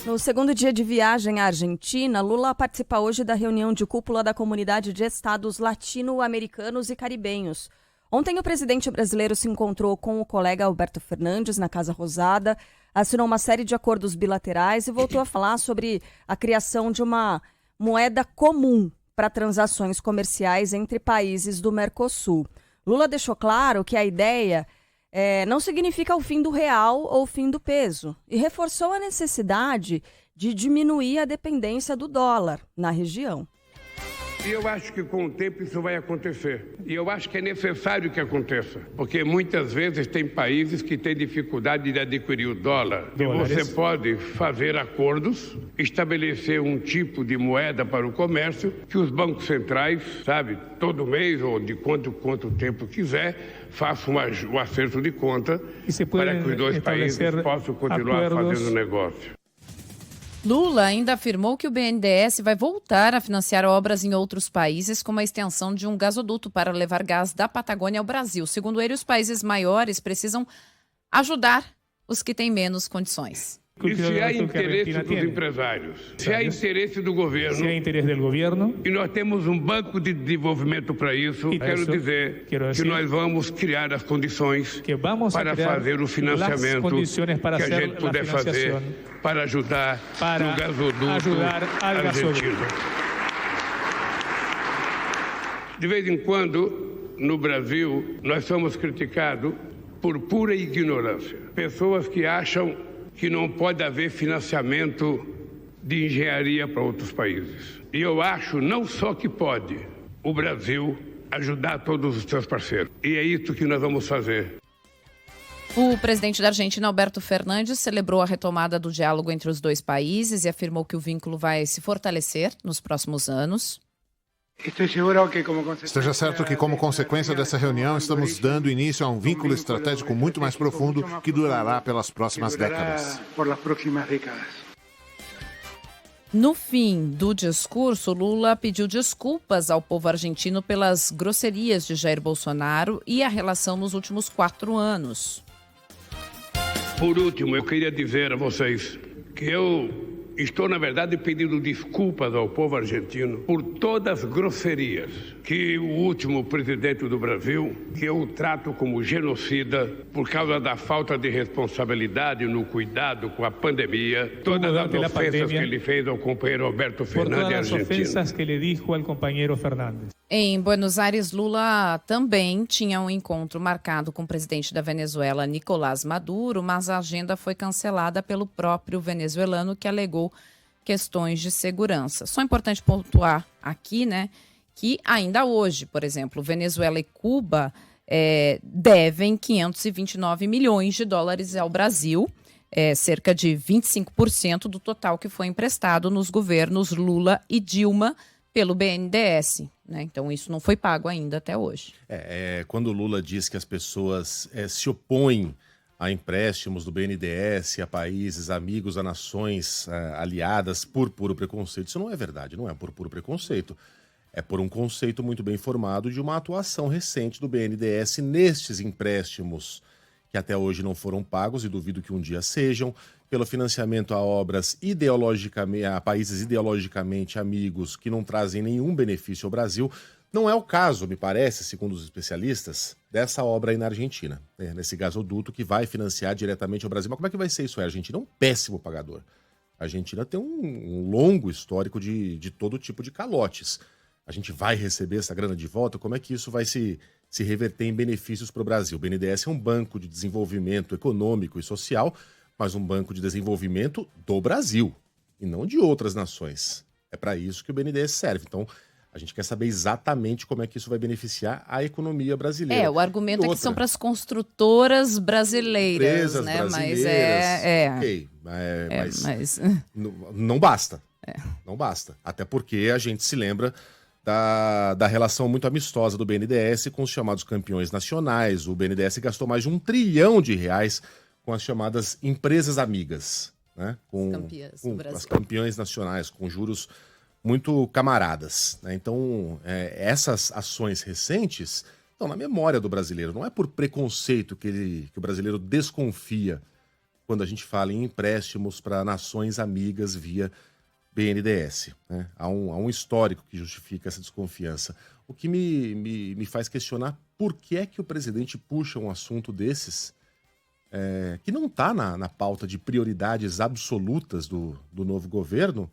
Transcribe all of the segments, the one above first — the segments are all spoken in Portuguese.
No segundo dia de viagem à Argentina, Lula participa hoje da reunião de cúpula da Comunidade de Estados Latino-Americanos e Caribenhos. Ontem, o presidente brasileiro se encontrou com o colega Alberto Fernandes na Casa Rosada, assinou uma série de acordos bilaterais e voltou a falar sobre a criação de uma moeda comum para transações comerciais entre países do Mercosul. Lula deixou claro que a ideia não significa o fim do real ou o fim do peso e reforçou a necessidade de diminuir a dependência do dólar na região. E eu acho que com o tempo isso vai acontecer. E eu acho que é necessário que aconteça. Porque muitas vezes tem países que têm dificuldade de adquirir o dólar. E você pode fazer acordos, estabelecer um tipo de moeda para o comércio, que os bancos centrais, todo mês ou de quanto tempo quiser, façam um acerto de conta para que os dois países possam continuar fazendo negócio. Lula ainda afirmou que o BNDES vai voltar a financiar obras em outros países, como a extensão de um gasoduto para levar gás da Patagônia ao Brasil. Segundo ele, os países maiores precisam ajudar os que têm menos condições. E se há interesse dos empresários, se há interesse do governo, e nós temos um banco de desenvolvimento para isso, quero dizer que nós vamos criar as condições para fazer o financiamento que a gente puder fazer para ajudar no gasoduto argentino. De vez em quando, no Brasil, nós somos criticados por pura ignorância. Pessoas que acham que não pode haver financiamento de engenharia para outros países. E eu acho não só que pode o Brasil ajudar todos os seus parceiros. E é isso que nós vamos fazer. O presidente da Argentina, Alberto Fernandes, celebrou a retomada do diálogo entre os dois países e afirmou que o vínculo vai se fortalecer nos próximos anos. Esteja certo que, como consequência dessa reunião, estamos dando início a um vínculo estratégico muito mais profundo que durará pelas próximas décadas. No fim do discurso, Lula pediu desculpas ao povo argentino pelas grosserias de Jair Bolsonaro e a relação nos últimos 4 anos. Por último, eu queria dizer a vocês que eu estou, na verdade, pedindo desculpas ao povo argentino por todas as grosserias que o último presidente do Brasil, que eu trato como genocida por causa da falta de responsabilidade no cuidado com a pandemia, todas as ofensas que ele fez ao companheiro Alberto Fernandes argentino. Em Buenos Aires, Lula também tinha um encontro marcado com o presidente da Venezuela, Nicolás Maduro, mas a agenda foi cancelada pelo próprio venezuelano, que alegou questões de segurança. Só é importante pontuar aqui, que ainda hoje, por exemplo, Venezuela e Cuba devem 529 milhões de dólares ao Brasil, cerca de 25% do total que foi emprestado nos governos Lula e Dilma pelo BNDES. Então, isso não foi pago ainda até hoje. Quando o Lula diz que as pessoas se opõem a empréstimos do BNDES, a países, amigos, a nações aliadas por puro preconceito, isso não é verdade, não é por puro preconceito. É por um conceito muito bem formado de uma atuação recente do BNDES nestes empréstimos que até hoje não foram pagos e duvido que um dia sejam, pelo financiamento a obras a países ideologicamente amigos que não trazem nenhum benefício ao Brasil. Não é o caso, me parece, segundo os especialistas, dessa obra aí na Argentina, nesse gasoduto que vai financiar diretamente ao Brasil. Mas como é que vai ser isso? A Argentina é um péssimo pagador. A Argentina tem um longo histórico de todo tipo de calotes. A gente vai receber essa grana de volta? Como é que isso vai se reverter em benefícios para o Brasil? O BNDES é um banco de desenvolvimento econômico e social, mas um banco de desenvolvimento do Brasil e não de outras nações. É para isso que o BNDES serve. Então, a gente quer saber exatamente como é que isso vai beneficiar a economia brasileira. O argumento é que são para as construtoras brasileiras, empresas brasileiras. Mas não basta. Não basta. Até porque a gente se lembra da relação muito amistosa do BNDES com os chamados campeões nacionais. O BNDES gastou mais de R$1 trilhão com as chamadas empresas amigas, com as campeãs nacionais, com juros muito camaradas. Então, essas ações recentes estão na memória do brasileiro. Não é por preconceito que o brasileiro desconfia quando a gente fala em empréstimos para nações amigas via BNDES. Né? Há um histórico que justifica essa desconfiança. O que me faz questionar por que é que o presidente puxa um assunto desses que não está na pauta de prioridades absolutas do novo governo,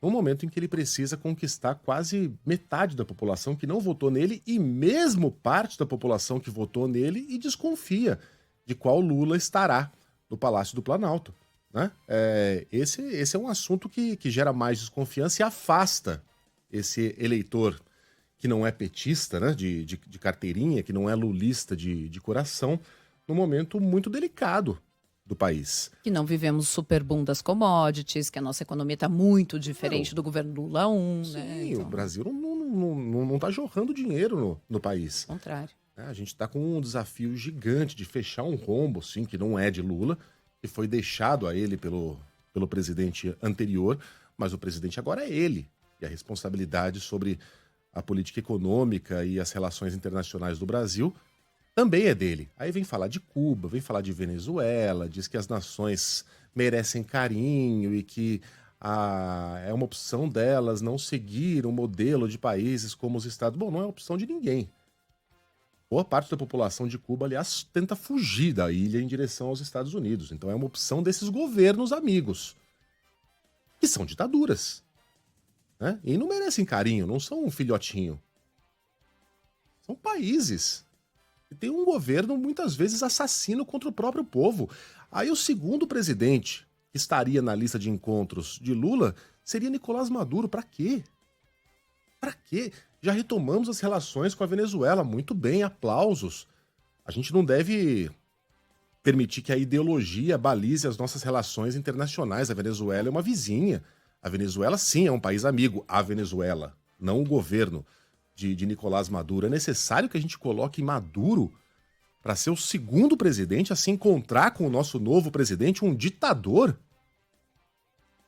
no momento em que ele precisa conquistar quase metade da população que não votou nele e mesmo parte da população que votou nele e desconfia de qual Lula estará no Palácio do Planalto. Né? Esse é um assunto que gera mais desconfiança e afasta esse eleitor que não é petista, né, de carteirinha, que não é lulista de coração, num momento muito delicado do país. Que não vivemos super boom das commodities, que a nossa economia está muito diferente do governo Lula 1. Sim, né? Então, o Brasil não está jorrando dinheiro no país. ao contrário. A gente está com um desafio gigante de fechar um rombo, sim, que não é de Lula, que foi deixado a ele pelo presidente anterior, mas o presidente agora é ele. E a responsabilidade sobre a política econômica e as relações internacionais do Brasil também é dele. Aí vem falar de Cuba, vem falar de Venezuela, diz que as nações merecem carinho e que é uma opção delas não seguir um modelo de países como os Estados. Bom, não é opção de ninguém. Boa parte da população de Cuba, aliás, tenta fugir da ilha em direção aos Estados Unidos. Então é uma opção desses governos amigos, que são ditaduras. Né? E não merecem carinho, não são um filhotinho. São países. E tem um governo, muitas vezes, assassino contra o próprio povo. Aí o segundo presidente que estaria na lista de encontros de Lula seria Nicolás Maduro. Pra quê? Pra quê? Já retomamos as relações com a Venezuela. Muito bem, aplausos. A gente não deve permitir que a ideologia balize as nossas relações internacionais. A Venezuela é uma vizinha. A Venezuela, sim, é um país amigo. A Venezuela, não o governo de Nicolás Maduro. É necessário que a gente coloque Maduro para ser o segundo presidente a se encontrar com o nosso novo presidente, um ditador?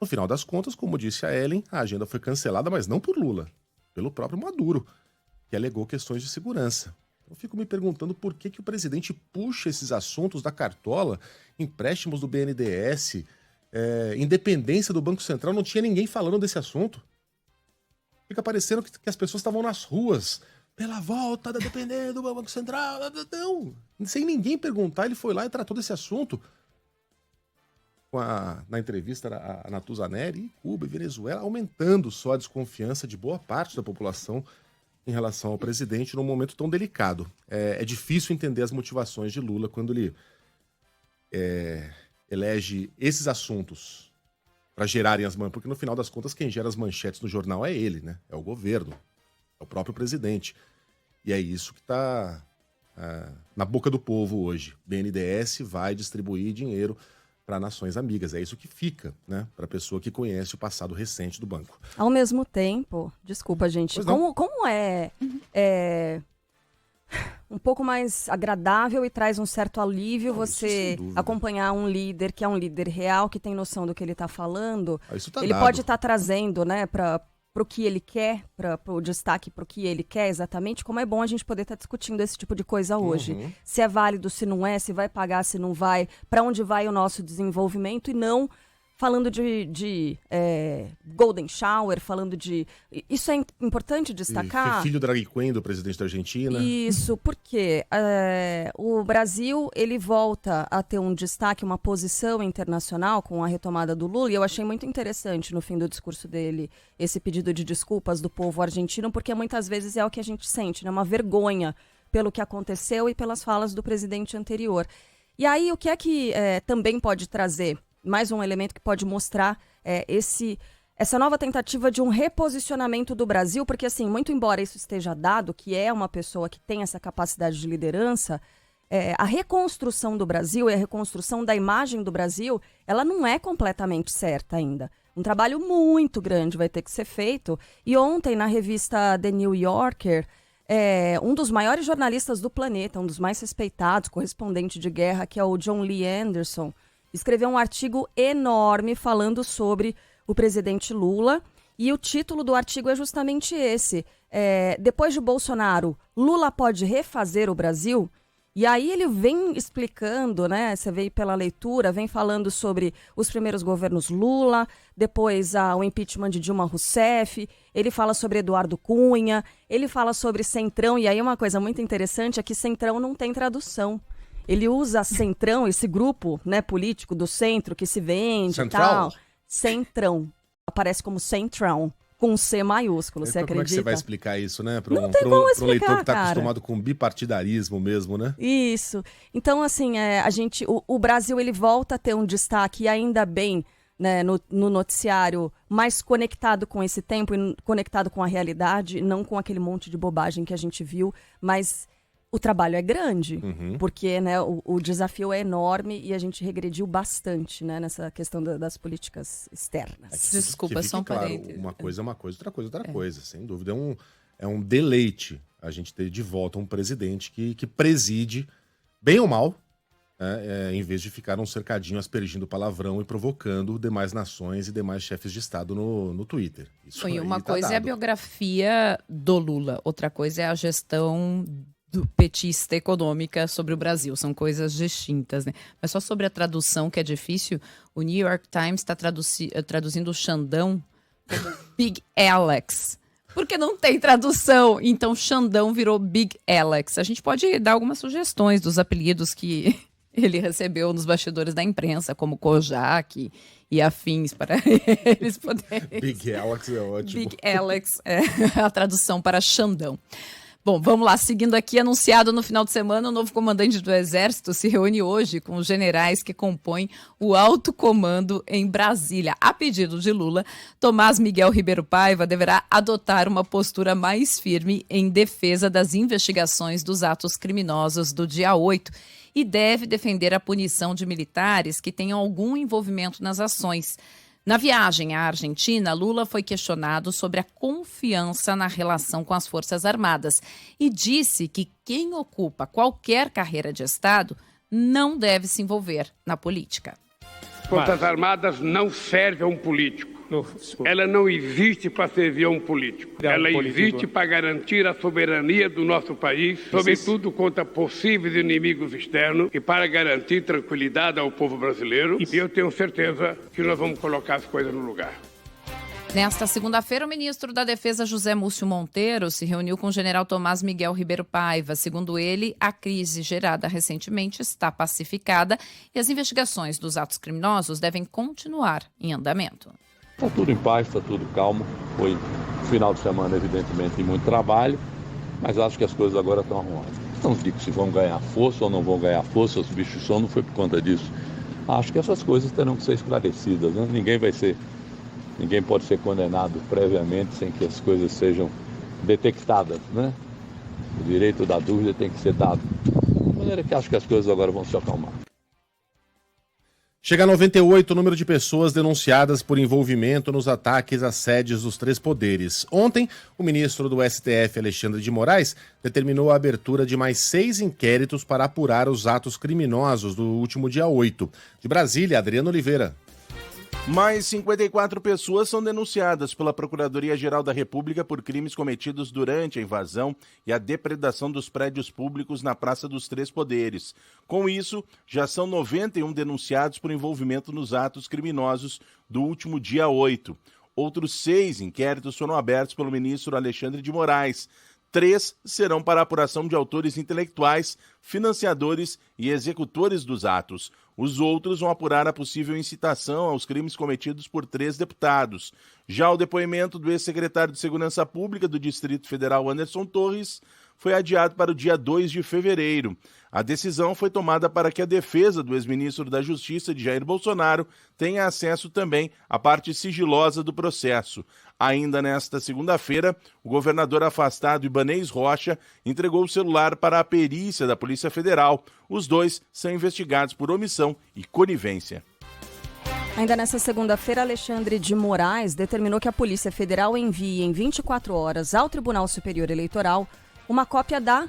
No final das contas, como disse a Ellen, a agenda foi cancelada, mas não por Lula, pelo próprio Maduro, que alegou questões de segurança. Eu fico me perguntando por que o presidente puxa esses assuntos da cartola, empréstimos do BNDES, independência do Banco Central. Não tinha ninguém falando desse assunto. Fica parecendo que as pessoas estavam nas ruas pela volta da dependência do Banco Central. Não, sem ninguém perguntar, ele foi lá e tratou desse assunto. Na entrevista a Natuzaneri, e Cuba e Venezuela, aumentando só a desconfiança de boa parte da população em relação ao presidente num momento tão delicado. É difícil entender as motivações de Lula quando ele elege esses assuntos para gerarem as manchetes, porque no final das contas quem gera as manchetes no jornal é ele, né? É o governo, é o próprio presidente. E é isso que está na boca do povo hoje. BNDES vai distribuir dinheiro para nações amigas. É isso que fica, né? Para a pessoa que conhece o passado recente do banco. Ao mesmo tempo, desculpa, gente, como é um pouco mais agradável e traz um certo alívio você acompanhar um líder que é um líder real, que tem noção do que ele está falando. Ele pode estar trazendo, né, para o que ele quer, para o destaque para o que ele quer exatamente. Como é bom a gente poder estar discutindo esse tipo de coisa hoje. Se é válido, se não é, se vai pagar, se não vai, para onde vai o nosso desenvolvimento, e não falando de Golden Shower, falando de... Isso é importante destacar. Filho drag queen do presidente da Argentina. Isso, porque o Brasil, ele volta a ter um destaque, uma posição internacional com a retomada do Lula, e eu achei muito interessante no fim do discurso dele esse pedido de desculpas do povo argentino, porque muitas vezes é o que a gente sente, né? Uma vergonha pelo que aconteceu e pelas falas do presidente anterior. E aí, o que é que também pode trazer mais um elemento que pode mostrar essa nova tentativa de um reposicionamento do Brasil, porque assim, muito embora isso esteja dado, que é uma pessoa que tem essa capacidade de liderança, a reconstrução do Brasil e a reconstrução da imagem do Brasil, ela não é completamente certa ainda. Um trabalho muito grande vai ter que ser feito. E ontem, na revista The New Yorker, um dos maiores jornalistas do planeta, um dos mais respeitados, correspondente de guerra, que é o John Lee Anderson, escreveu um artigo enorme falando sobre o presidente Lula, e o título do artigo é justamente esse. Depois de Bolsonaro, Lula pode refazer o Brasil? E aí ele vem explicando, né? Você vê pela leitura, vem falando sobre os primeiros governos Lula, depois o impeachment de Dilma Rousseff, ele fala sobre Eduardo Cunha, ele fala sobre Centrão, e aí uma coisa muito interessante é que Centrão não tem tradução. Ele usa Centrão, esse grupo, né, político do centro que se vende Central? e tal. Centrão. Aparece como Centrão. Com C maiúsculo, você acredita? Como é que você vai explicar isso, né? Para Não um tem como explicar, leitor que está cara. acostumado com bipartidarismo mesmo, né? Isso. Então, assim, o Brasil ele volta a ter um destaque, e ainda bem, né, no noticiário, mais conectado com esse tempo e conectado com a realidade, não com aquele monte de bobagem que a gente viu, mas o trabalho é grande, porque, né, o desafio é enorme e a gente regrediu bastante, né, nessa questão das políticas externas. Desculpa, só um claro, parênteses. uma coisa é uma coisa, outra coisa é outra coisa. Sem dúvida, é um deleite a gente ter de volta um presidente que preside, bem ou mal, em vez de ficar um cercadinho aspergindo palavrão e provocando demais nações e demais chefes de Estado no Twitter. Isso Foi aí uma tá coisa é a dado. biografia do Lula, outra coisa é a gestão do petista econômica sobre o Brasil. São coisas distintas, né? Mas só sobre a tradução, que é difícil, o New York Times está traduzindo o Xandão como Big Alex. Porque não tem tradução. Então, Xandão virou Big Alex. A gente pode dar algumas sugestões dos apelidos que ele recebeu nos bastidores da imprensa, como Kojak e afins, para eles poderem... Big Alex é ótimo. Big Alex é a tradução para Xandão. Bom, vamos lá. Seguindo aqui, anunciado no final de semana, o novo comandante do Exército se reúne hoje com os generais que compõem o alto comando em Brasília. A pedido de Lula, Tomás Miguel Ribeiro Paiva deverá adotar uma postura mais firme em defesa das investigações dos atos criminosos do dia 8 e deve defender a punição de militares que tenham algum envolvimento nas ações. Na viagem à Argentina, Lula foi questionado sobre a confiança na relação com as Forças Armadas e disse que quem ocupa qualquer carreira de Estado não deve se envolver na política. Forças Armadas não servem a um político. Ela não existe para servir a um político. Ela existe para garantir a soberania do nosso país, sobretudo contra possíveis inimigos externos e para garantir tranquilidade ao povo brasileiro. E eu tenho certeza que nós vamos colocar as coisas no lugar. Nesta segunda-feira, o ministro da Defesa, José Múcio Monteiro, se reuniu com o general Tomás Miguel Ribeiro Paiva. Segundo ele, a crise gerada recentemente está pacificada e as investigações dos atos criminosos devem continuar em andamento. Está tudo em paz, está tudo calmo. Foi um final de semana, evidentemente, de muito trabalho, mas acho que as coisas agora estão arrumadas. Não digo se vão ganhar força ou não vão ganhar força, a substituição não foi por conta disso. Acho que essas coisas terão que ser esclarecidas, né? Ninguém pode ser condenado previamente sem que as coisas sejam detectadas, né? O direito da dúvida tem que ser dado. De maneira que acho que as coisas agora vão se acalmar. Chega a 98 o número de pessoas denunciadas por envolvimento nos ataques às sedes dos três poderes. Ontem, o ministro do STF, Alexandre de Moraes, determinou a abertura de mais 6 inquéritos para apurar os atos criminosos do último dia 8. De Brasília, Adriano Oliveira. Mais 54 pessoas são denunciadas pela Procuradoria-Geral da República por crimes cometidos durante a invasão e a depredação dos prédios públicos na Praça dos Três Poderes. Com isso, já são 91 denunciados por envolvimento nos atos criminosos do último dia 8. Outros 6 inquéritos foram abertos pelo ministro Alexandre de Moraes. 3 serão para apuração de autores intelectuais, financiadores e executores dos atos. Os outros vão apurar a possível incitação aos crimes cometidos por 3 deputados. Já o depoimento do ex-secretário de Segurança Pública do Distrito Federal, Anderson Torres, foi adiado para o dia 2 de fevereiro. A decisão foi tomada para que a defesa do ex-ministro da Justiça, de Jair Bolsonaro, tenha acesso também à parte sigilosa do processo. Ainda nesta segunda-feira, o governador afastado Ibanez Rocha entregou o celular para a perícia da Polícia Federal. Os dois são investigados por omissão e conivência. Ainda nesta segunda-feira, Alexandre de Moraes determinou que a Polícia Federal envie em 24 horas ao Tribunal Superior Eleitoral uma cópia da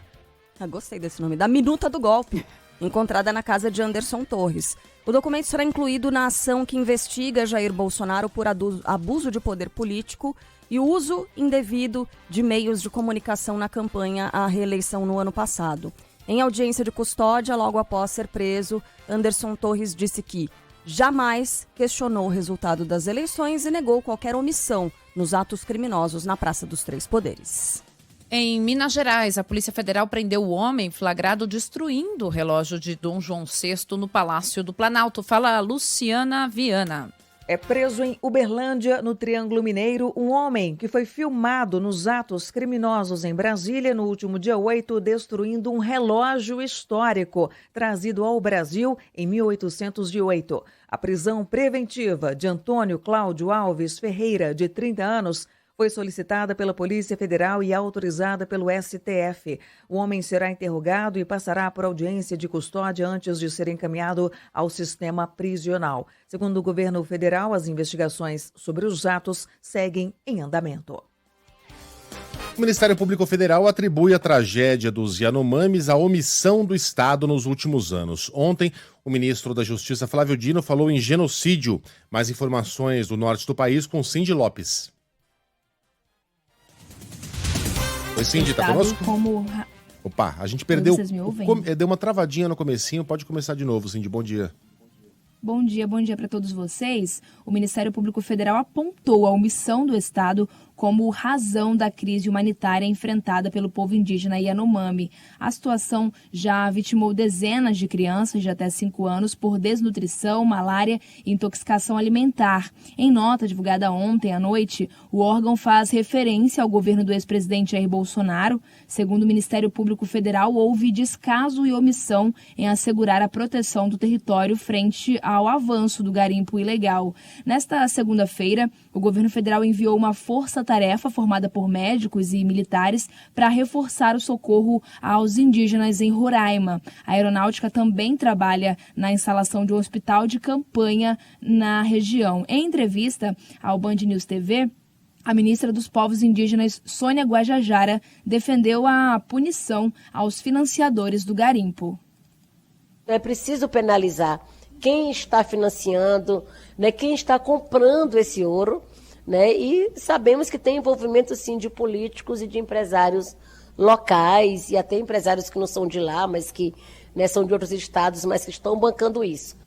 minuta do golpe, encontrada na casa de Anderson Torres. O documento será incluído na ação que investiga Jair Bolsonaro por abuso de poder político e uso indevido de meios de comunicação na campanha à reeleição no ano passado. Em audiência de custódia, logo após ser preso, Anderson Torres disse que jamais questionou o resultado das eleições e negou qualquer omissão nos atos criminosos na Praça dos Três Poderes. Em Minas Gerais, a Polícia Federal prendeu o homem flagrado destruindo o relógio de Dom João VI no Palácio do Planalto. Fala a Luciana Viana. É preso em Uberlândia, no Triângulo Mineiro, um homem que foi filmado nos atos criminosos em Brasília no último dia 8, destruindo um relógio histórico trazido ao Brasil em 1808. A prisão preventiva de Antônio Cláudio Alves Ferreira, de 30 anos, foi solicitada pela Polícia Federal e autorizada pelo STF. O homem será interrogado e passará por audiência de custódia antes de ser encaminhado ao sistema prisional. Segundo o governo federal, as investigações sobre os atos seguem em andamento. O Ministério Público Federal atribui a tragédia dos Yanomamis à omissão do Estado nos últimos anos. Ontem, o ministro da Justiça, Flávio Dino, falou em genocídio. Mais informações do norte do país com Cindy Lopes. Oi, Cindy, tá conosco? Opa, a gente perdeu. Deu uma travadinha no comecinho, pode começar de novo, Cindy. Bom dia. Bom dia para todos vocês. O Ministério Público Federal apontou a omissão do Estado como razão da crise humanitária enfrentada pelo povo indígena Yanomami. A situação já vitimou dezenas de crianças de até 5 anos por desnutrição, malária e intoxicação alimentar. Em nota divulgada ontem à noite, o órgão faz referência ao governo do ex-presidente Jair Bolsonaro. Segundo o Ministério Público Federal, houve descaso e omissão em assegurar a proteção do território frente ao avanço do garimpo ilegal. Nesta segunda-feira, o governo federal enviou uma força-tarefa formada por médicos e militares para reforçar o socorro aos indígenas em Roraima. A aeronáutica também trabalha na instalação de um hospital de campanha na região. Em entrevista ao Band News TV, a ministra dos Povos Indígenas, Sônia Guajajara, defendeu a punição aos financiadores do garimpo. É preciso penalizar quem está financiando, né, quem está comprando esse ouro, né, e sabemos que tem envolvimento, sim, de políticos e de empresários locais, e até empresários que não são de lá, mas que, né, são de outros estados, mas que estão bancando isso.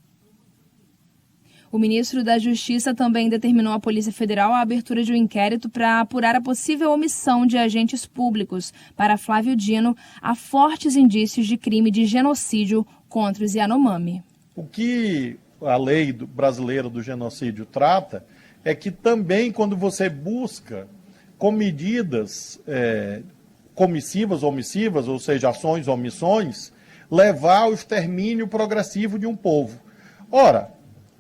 O ministro da Justiça também determinou à Polícia Federal a abertura de um inquérito para apurar a possível omissão de agentes públicos. Para Flávio Dino, há fortes indícios de crime de genocídio contra os Yanomami. O que a lei brasileira do genocídio trata é que também quando você busca com medidas comissivas, omissivas, ou seja, ações ou omissões, levar ao extermínio progressivo de um povo. Ora,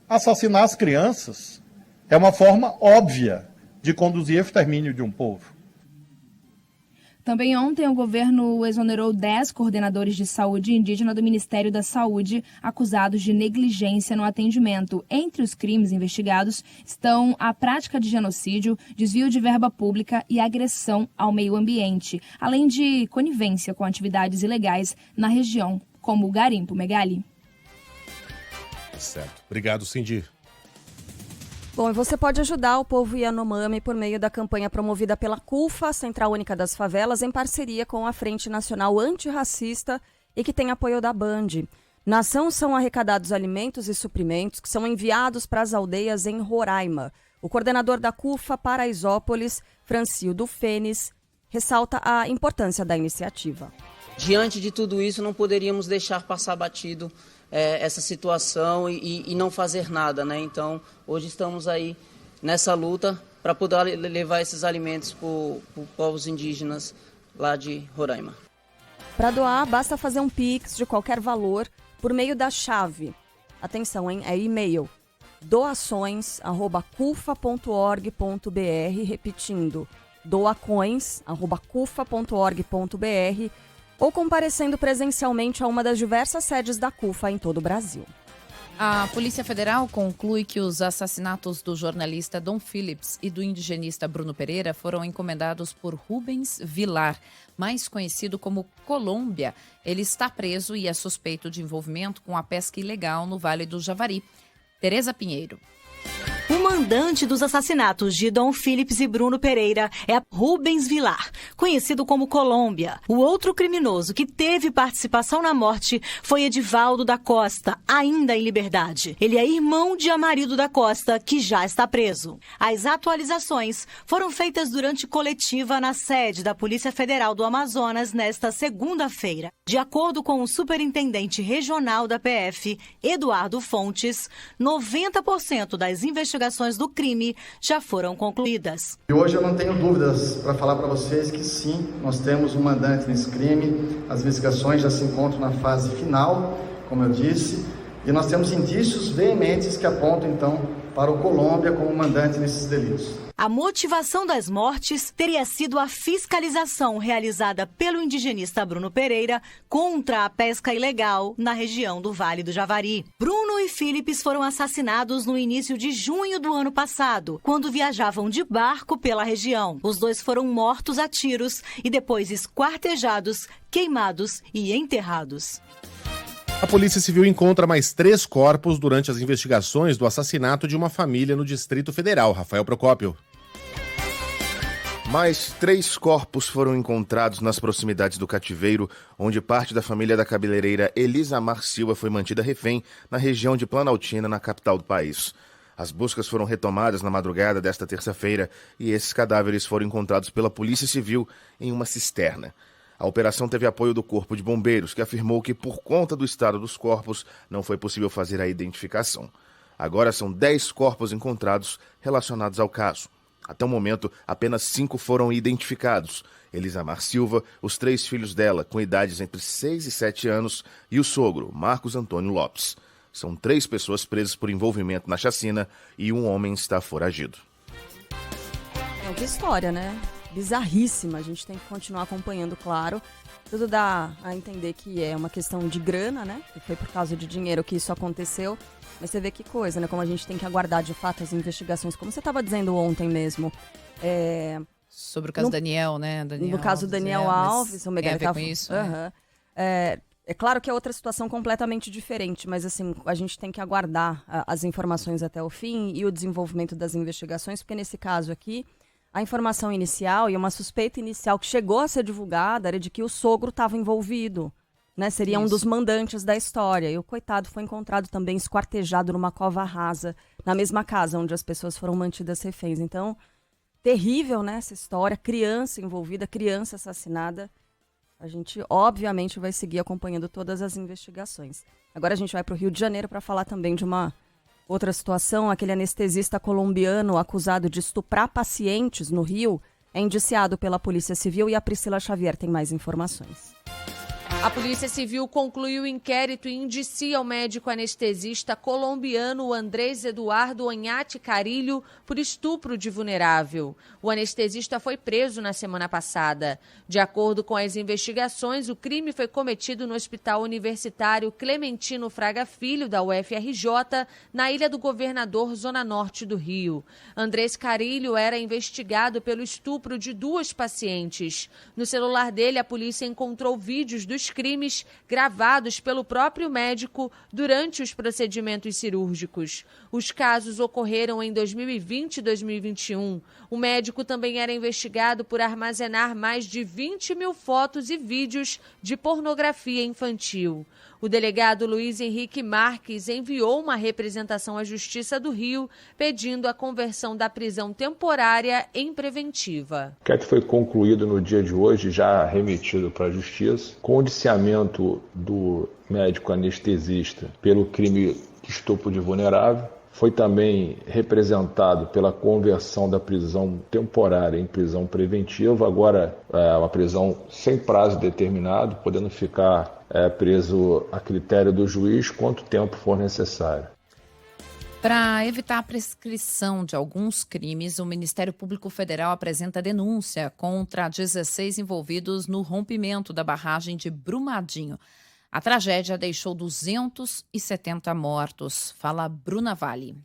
assassinar as crianças é uma forma óbvia de conduzir ao extermínio de um povo. Também ontem o governo exonerou 10 coordenadores de saúde indígena do Ministério da Saúde, acusados de negligência no atendimento. Entre os crimes investigados estão a prática de genocídio, desvio de verba pública e agressão ao meio ambiente, além de conivência com atividades ilegais na região, como o garimpo. Megali. Certo. Obrigado, Cindy. Bom, e você pode ajudar o povo Yanomami por meio da campanha promovida pela CUFA, Central Única das Favelas, em parceria com a Frente Nacional Antirracista e que tem apoio da Band. Na ação são arrecadados alimentos e suprimentos que são enviados para as aldeias em Roraima. O coordenador da CUFA Paraisópolis, Francildo Fênis, ressalta a importância da iniciativa. Diante de tudo isso, não poderíamos deixar passar batido essa situação e não fazer nada, né? Então, hoje estamos aí nessa luta para poder levar esses alimentos para os povos indígenas lá de Roraima. Para doar, basta fazer um Pix de qualquer valor por meio da chave. Atenção, hein? É e-mail. doações@cufa.org.br, repetindo, doacoins@cufa.org.br, ou comparecendo presencialmente a uma das diversas sedes da CUFA em todo o Brasil. A Polícia Federal conclui que os assassinatos do jornalista Dom Phillips e do indigenista Bruno Pereira foram encomendados por Rubens Vilar, mais conhecido como Colômbia. Ele está preso e é suspeito de envolvimento com a pesca ilegal no Vale do Javari. Tereza Pinheiro. O mandante dos assassinatos de Dom Philips e Bruno Pereira é Rubens Vilar, conhecido como Colômbia. O outro criminoso que teve participação na morte foi Edivaldo da Costa, ainda em liberdade. Ele é irmão de Amarido da Costa, que já está preso. As atualizações foram feitas durante coletiva na sede da Polícia Federal do Amazonas nesta segunda-feira. De acordo com o superintendente regional da PF, Eduardo Fontes, 90% das investigações do crime já foram concluídas. E hoje eu não tenho dúvidas para falar para vocês que sim, nós temos um mandante nesse crime, as investigações já se encontram na fase final, como eu disse, e nós temos indícios veementes que apontam então para o Colômbia como mandante nesses delitos. A motivação das mortes teria sido a fiscalização realizada pelo indigenista Bruno Pereira contra a pesca ilegal na região do Vale do Javari. Bruno e Philips foram assassinados no início de junho do ano passado, quando viajavam de barco pela região. Os dois foram mortos a tiros e depois esquartejados, queimados e enterrados. A Polícia Civil encontra mais 3 corpos durante as investigações do assassinato de uma família no Distrito Federal. Rafael Procópio. Mais 3 corpos foram encontrados nas proximidades do cativeiro, onde parte da família da cabeleireira Elisamar Silva foi mantida refém na região de Planaltina, na capital do país. As buscas foram retomadas na madrugada desta terça-feira e esses cadáveres foram encontrados pela Polícia Civil em uma cisterna. A operação teve apoio do Corpo de Bombeiros, que afirmou que, por conta do estado dos corpos, não foi possível fazer a identificação. Agora são 10 corpos encontrados relacionados ao caso. Até o momento, apenas 5 foram identificados. Elisamar Silva, os 3 filhos dela, com idades entre 6 e 7 anos, e o sogro, Marcos Antônio Lopes. São 3 pessoas presas por envolvimento na chacina e um homem está foragido. É que história, né? Bizarríssima. A gente tem que continuar acompanhando, claro. Tudo dá a entender que é uma questão de grana, né? Que foi por causa de dinheiro que isso aconteceu. Mas você vê que coisa, né? Como a gente tem que aguardar de fato as investigações. Como você estava dizendo ontem mesmo. Sobre o caso Daniel, né? No caso do Daniel Alves. Tem a ver com isso, né? É claro que é outra situação completamente diferente, mas assim, a gente tem que aguardar as informações até o fim e o desenvolvimento das investigações, porque nesse caso aqui, a informação inicial e uma suspeita inicial que chegou a ser divulgada era de que o sogro estava envolvido, né? Seria um dos mandantes da história. E o coitado foi encontrado também esquartejado numa cova rasa, na mesma casa onde as pessoas foram mantidas reféns. Então, terrível, né, essa história. Criança envolvida, criança assassinada. A gente, obviamente, vai seguir acompanhando todas as investigações. Agora a gente vai para o Rio de Janeiro para falar também de uma outra situação. Aquele anestesista colombiano acusado de estuprar pacientes no Rio é indiciado pela Polícia Civil e a Priscila Xavier tem mais informações. A Polícia Civil concluiu o inquérito e indicia o médico anestesista colombiano Andrés Eduardo Oñate Carilho por estupro de vulnerável. O anestesista foi preso na semana passada. De acordo com as investigações, o crime foi cometido no Hospital Universitário Clementino Fraga Filho, da UFRJ, na Ilha do Governador, zona norte do Rio. Andrés Carilho era investigado pelo estupro de 2 pacientes. No celular dele, a polícia encontrou vídeos dos crimes gravados pelo próprio médico durante os procedimentos cirúrgicos. Os casos ocorreram em 2020 e 2021. O médico também era investigado por armazenar mais de 20 mil fotos e vídeos de pornografia infantil. O delegado Luiz Henrique Marques enviou uma representação à Justiça do Rio pedindo a conversão da prisão temporária em preventiva. O inquérito foi concluído no dia de hoje, já remetido para a Justiça, com o indiciamento do médico anestesista pelo crime de estupro de vulnerável. Foi também representado pela conversão da prisão temporária em prisão preventiva, agora uma prisão sem prazo determinado, podendo ficar preso a critério do juiz quanto tempo for necessário. Para evitar a prescrição de alguns crimes, o Ministério Público Federal apresenta denúncia contra 16 envolvidos no rompimento da barragem de Brumadinho. A tragédia deixou 270 mortos. Fala Bruna Vale.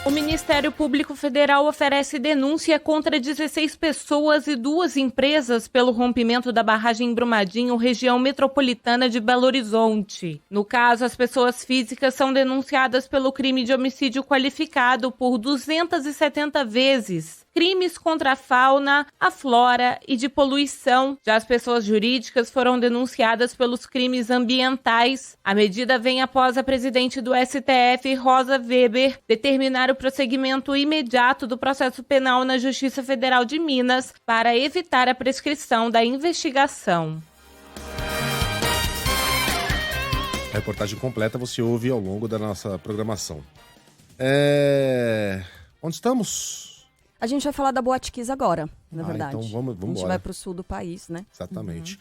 O Ministério Público Federal oferece denúncia contra 16 pessoas e 2 empresas pelo rompimento da barragem em Brumadinho, região metropolitana de Belo Horizonte. No caso, as pessoas físicas são denunciadas pelo crime de homicídio qualificado por 270 vezes. Crimes contra a fauna, a flora e de poluição. Já as pessoas jurídicas foram denunciadas pelos crimes ambientais. A medida vem após a presidente do STF, Rosa Weber, determinar o prosseguimento imediato do processo penal na Justiça Federal de Minas para evitar a prescrição da investigação. A reportagem completa você ouve ao longo da nossa programação. Onde estamos? A gente vai falar da Boate Kiss agora, na verdade. Então vamos A gente vai para o sul do país, né? Exatamente.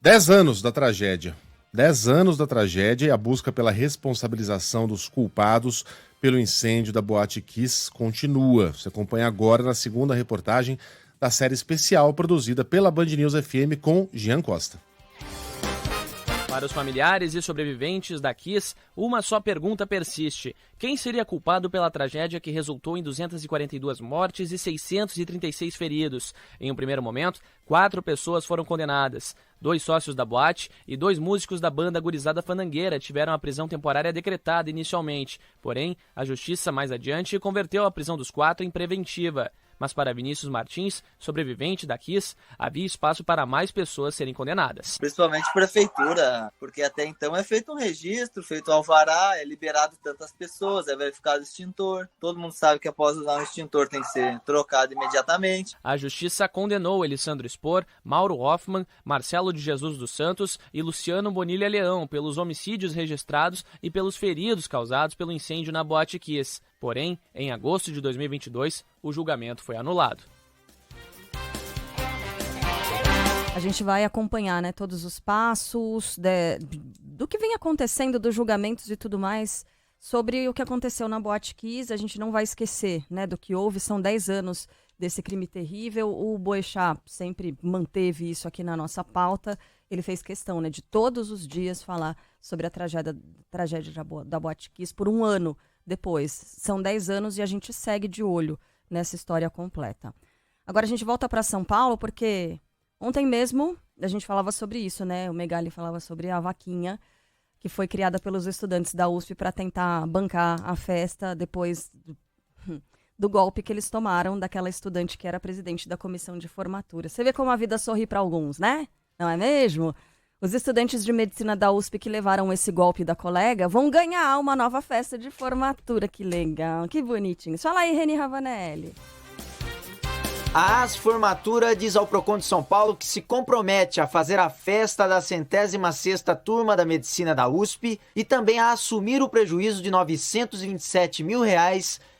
10 anos da tragédia. 10 anos da tragédia e a busca pela responsabilização dos culpados pelo incêndio da Boate Kiss continua. Você acompanha agora na segunda reportagem da série especial produzida pela Band News FM com Jean Costa. Para os familiares e sobreviventes da Kiss, uma só pergunta persiste. Quem seria culpado pela tragédia que resultou em 242 mortes e 636 feridos? Em um primeiro momento, 4 pessoas foram condenadas. 2 sócios da boate e 2 músicos da banda Gurizada Fandangueira tiveram a prisão temporária decretada inicialmente. Porém, a justiça mais adiante converteu a prisão dos 4 em preventiva. Mas para Vinícius Martins, sobrevivente da Kiss, havia espaço para mais pessoas serem condenadas. Principalmente prefeitura, porque até então é feito um registro, feito um alvará, é liberado tantas pessoas, é verificado o extintor. Todo mundo sabe que após usar um extintor tem que ser trocado imediatamente. A justiça condenou Elisandro Spor, Mauro Hoffman, Marcelo de Jesus dos Santos e Luciano Bonilha Leão pelos homicídios registrados e pelos feridos causados pelo incêndio na Boate Kiss. Porém, em agosto de 2022, o julgamento foi anulado. A gente vai acompanhar, né, todos os passos do que vem acontecendo, dos julgamentos e tudo mais, sobre o que aconteceu na Boate Kiss. A gente não vai esquecer, né, do que houve. São 10 anos desse crime terrível. O Boechat sempre manteve isso aqui na nossa pauta. Ele fez questão, né, de todos os dias falar sobre a tragédia da Boate Kiss por um ano depois. São 10 anos e a gente segue de olho nessa história completa. Agora a gente volta para São Paulo, porque ontem mesmo a gente falava sobre isso, né? O Megali falava sobre a vaquinha que foi criada pelos estudantes da USP para tentar bancar a festa depois do golpe que eles tomaram daquela estudante que era presidente da comissão de formatura. Você vê como a vida sorri para alguns, né? Não é mesmo? Os estudantes de medicina da USP que levaram esse golpe da colega vão ganhar uma nova festa de formatura. Que legal, que bonitinho. Fala aí, Reni Ravanelli. A Asformatura diz ao Procon de São Paulo que se compromete a fazer a festa da 106ª turma da medicina da USP e também a assumir o prejuízo de R$ 927 mil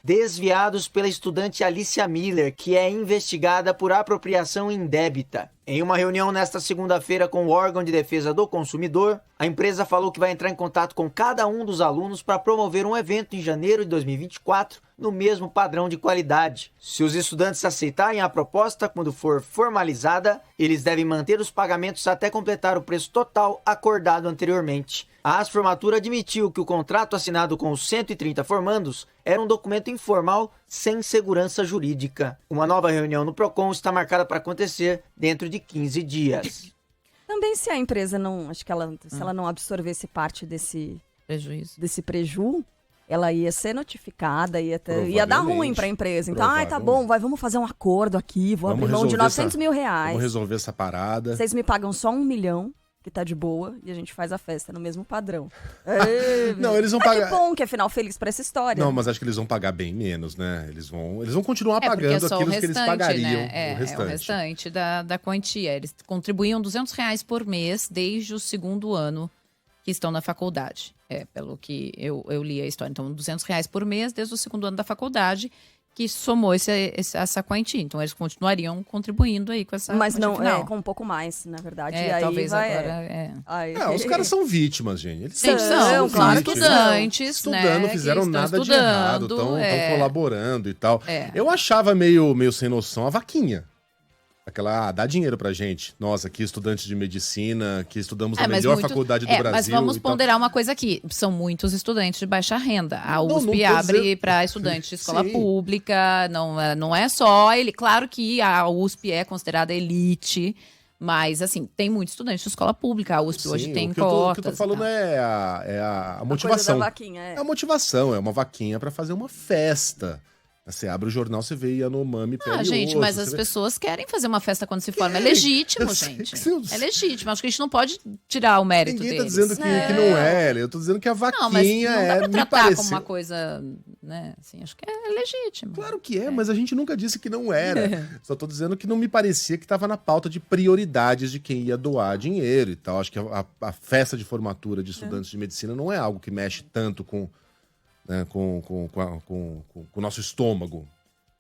desviados pela estudante Alicia Miller, que é investigada por apropriação indébita. Em uma reunião nesta segunda-feira com o órgão de defesa do consumidor, a empresa falou que vai entrar em contato com cada um dos alunos para promover um evento em janeiro de 2024 no mesmo padrão de qualidade. Se os estudantes aceitarem a proposta quando for formalizada, eles devem manter os pagamentos até completar o preço total acordado anteriormente. A Asformatura admitiu que o contrato assinado com os 130 formandos era um documento informal sem segurança jurídica. Uma nova reunião no Procon está marcada para acontecer dentro de 15 dias. Também se a empresa não, acho que se ela não absorvesse parte desse prejuízo, ela ia ser notificada, ia dar ruim para a empresa. Então, tá bom, vamos fazer um acordo aqui, vou abrir mão de 900 mil reais. Vamos resolver essa parada. Vocês me pagam só 1 milhão, que tá de boa, e a gente faz a festa no mesmo padrão. Não, eles vão pagar. Que bom, que é final feliz pra essa história. Não, mas acho que eles vão pagar bem menos, né? Eles vão continuar pagando aquilo que eles pagariam. Né? O restante da quantia. Eles contribuíam R$200 por mês desde o 2º ano que estão na faculdade. Pelo que eu li a história. Então, R$200 por mês desde o 2º ano da faculdade, que somou essa quantia. Então, eles continuariam contribuindo aí com essa Mas não, final. com um pouco mais, na verdade. E aí talvez agora... os caras são vítimas, gente. Eles são claro, estudantes, estudando, né, fizeram nada de errado, estão colaborando e tal. Eu achava meio sem noção a vaquinha. dá dinheiro pra gente. Nós aqui, estudantes de medicina, que estudamos na melhor faculdade do Brasil. Mas vamos ponderar uma coisa aqui. São muitos estudantes de baixa renda. A USP abre para estudantes de escola pública. Não é só ele. Claro que a USP é considerada elite, mas, assim, tem muitos estudantes de escola pública. A USP hoje tem cotas. O que eu tô falando é a motivação. Da vaquinha, é a motivação, é uma vaquinha pra fazer uma festa. Você abre o jornal, você vê Yanomami, pele gente, osso, mas as pessoas querem fazer uma festa quando se forma. É legítimo, gente. É legítimo. Acho que a gente não pode tirar o mérito deles. Ninguém tá dizendo que não é. Eu tô dizendo que a vaquinha não dá pra me tratar pareceu... como uma coisa, né? Assim, acho que é legítimo. Claro que é, mas a gente nunca disse que não era. Só tô dizendo que não me parecia que tava na pauta de prioridades de quem ia doar dinheiro e tal. Acho que a festa de formatura de estudantes de medicina não é algo que mexe tanto com o nosso estômago,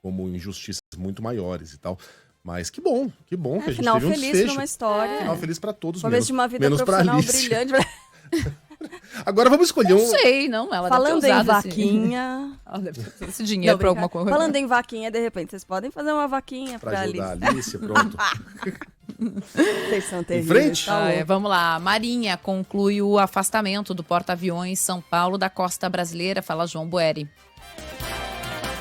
como injustiças muito maiores e tal. Mas que bom que a gente final teve um feliz desfecho. Numa história. Final feliz pra todos, talvez de uma vida profissional brilhante. Agora vamos escolher Não sei, não. Ela falando deve ter em vaquinha... esse dinheiro pra alguma coisa. Falando em vaquinha, de repente, vocês podem fazer uma vaquinha pra ajudar Alice. a Alice, pronto. Vocês são terríveis. Em frente? Vamos lá. Marinha conclui o afastamento do porta-aviões São Paulo da costa brasileira. Fala João Boeri.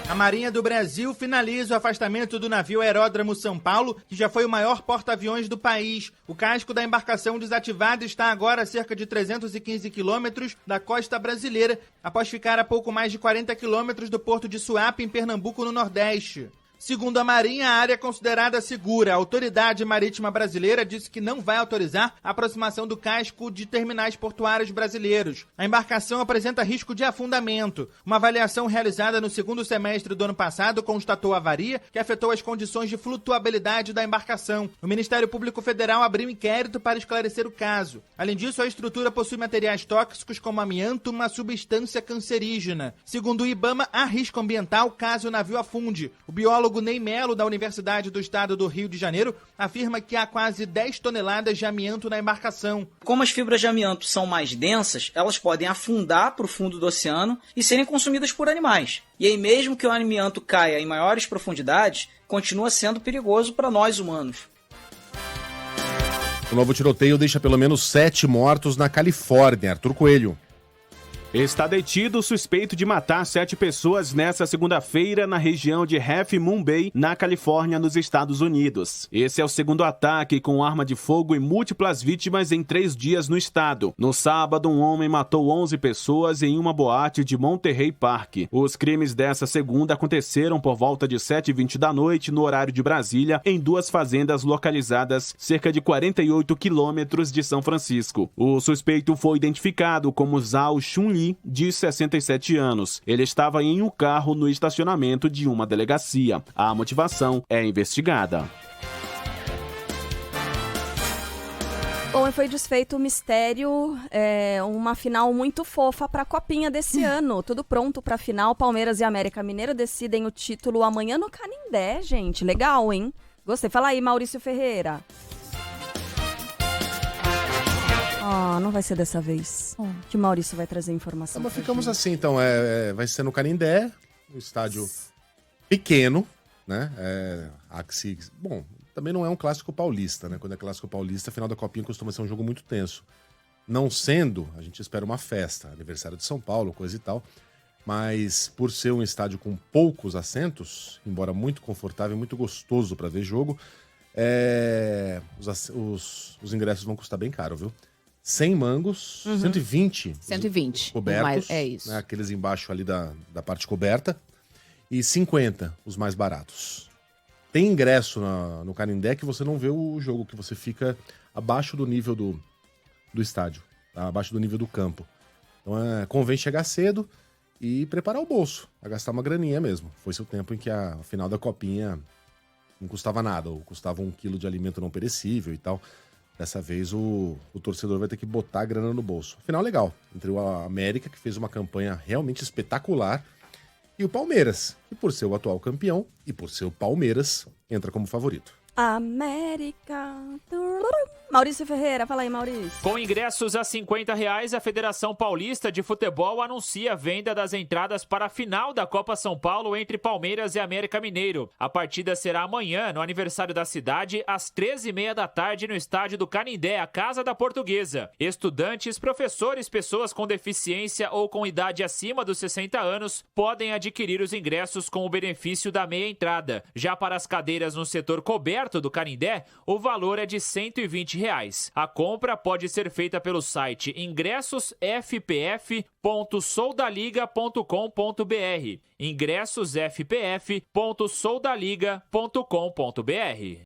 A Marinha do Brasil finaliza o afastamento do navio Aeródromo São Paulo, que já foi o maior porta-aviões do país. O casco da embarcação desativada está agora a cerca de 315 quilômetros da costa brasileira, após ficar a pouco mais de 40 quilômetros do porto de Suape, em Pernambuco, no Nordeste. Segundo a Marinha, a área é considerada segura. A Autoridade Marítima Brasileira disse que não vai autorizar a aproximação do casco de terminais portuários brasileiros. A embarcação apresenta risco de afundamento. Uma avaliação realizada no segundo semestre do ano passado constatou a avaria que afetou as condições de flutuabilidade da embarcação. O Ministério Público Federal abriu inquérito para esclarecer o caso. Além disso, a estrutura possui materiais tóxicos como amianto, uma substância cancerígena. Segundo o IBAMA, há risco ambiental caso o navio afunde. O biólogo Ney Melo, da Universidade do Estado do Rio de Janeiro, afirma que há quase 10 toneladas de amianto na embarcação. Como as fibras de amianto são mais densas, elas podem afundar para o fundo do oceano e serem consumidas por animais. E aí, mesmo que o amianto caia em maiores profundidades, continua sendo perigoso para nós humanos. O novo tiroteio deixa pelo menos 7 mortos na Califórnia. Arthur Coelho. Está detido o suspeito de matar 7 pessoas nesta segunda-feira na região de Half Moon Bay, na Califórnia, nos Estados Unidos. Esse é o segundo ataque com arma de fogo e múltiplas vítimas em 3 dias no estado. No sábado, um homem matou 11 pessoas em uma boate de Monterey Park. Os crimes dessa segunda aconteceram por volta de 7h20 da noite, no horário de Brasília, em 2 fazendas localizadas cerca de 48 quilômetros de São Francisco. O suspeito foi identificado como Zhao Chun-Li, de 67 anos. Ele estava em um carro no estacionamento de uma delegacia. A motivação é investigada. Bom, e foi desfeito o mistério, uma final muito fofa para a Copinha desse ano. Tudo pronto para a final. Palmeiras e América Mineiro decidem o título amanhã no Canindé, gente. Legal, hein? Gostei. Fala aí, Maurício Ferreira. Não vai ser dessa vez que o Maurício vai trazer informação. Mas ficamos assim, então. Vai ser no Canindé, um estádio pequeno, né? Bom, também não é um clássico paulista, né? Quando é clássico paulista, a final da Copinha costuma ser um jogo muito tenso. Não sendo, a gente espera uma festa, aniversário de São Paulo, coisa e tal. Mas por ser um estádio com poucos assentos, embora muito confortável e muito gostoso para ver jogo, os ingressos vão custar bem caro, viu? 100 mangos, 120 cobertos, mas é isso. Né, aqueles embaixo ali da parte coberta, e 50 os mais baratos. Tem ingresso no Canindé que você não vê o jogo, que você fica abaixo do nível do estádio, tá? Abaixo do nível do campo. Então convém chegar cedo e preparar o bolso, a gastar uma graninha mesmo. Foi-se o tempo em que a final da Copinha não custava nada, ou custava 1 quilo de alimento não perecível e tal. Dessa vez o torcedor vai ter que botar a grana no bolso. Final legal, entre o América, que fez uma campanha realmente espetacular, e o Palmeiras, que por ser o atual campeão e por ser o Palmeiras, entra como favorito. América. Maurício Ferreira, fala aí, Maurício. Com ingressos a R$50, a Federação Paulista de Futebol anuncia a venda das entradas para a final da Copa São Paulo entre Palmeiras e América Mineiro. A partida será amanhã, no aniversário da cidade, às 13h30 da tarde, no estádio do Canindé, a Casa da Portuguesa. Estudantes, professores, pessoas com deficiência ou com idade acima dos 60 anos podem adquirir os ingressos com o benefício da meia entrada. Já para as cadeiras no setor coberto do Canindé, o valor é de R$120. A compra pode ser feita pelo site ingressosfpf.soldaliga.com.br. ingressosfpf.soldaliga.com.br.